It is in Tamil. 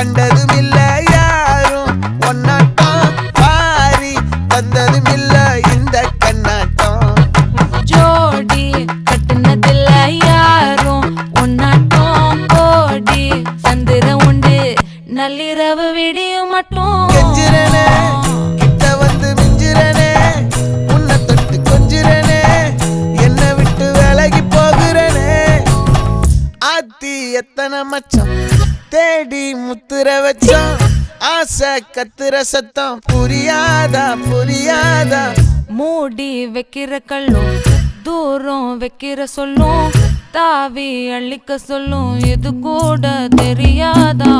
கண்டதும் இல்ல யாரும் ஒன்னாட்டம் பாரி தந்ததும் இல்ல இந்த கண்ணாட்டம் ஜோடி கட்டுனதில்ல யாரும் ஒன்னாட்டம் கோடி சந்திர உண்டு நள்ளிரவு விடியும் மட்டும் கெஞ்சிரனே கிட்ட வந்து மிஞ்சிரனே உன்னை தொட்டு கொஞ்சிரனே என்ன விட்டு விலகி போகிறனே ஆத்தி எத்தனை மச்சம் தேடி முத்துற வச்சோம் ஆசை கத்துற சத்தம் புரியாதா புரியாதா மூடி வைக்கிற கல்லும் தூரம் வைக்கிற சொல்லும் தாவி அள்ளிக்க சொல்லும் இது கூட தெரியாதா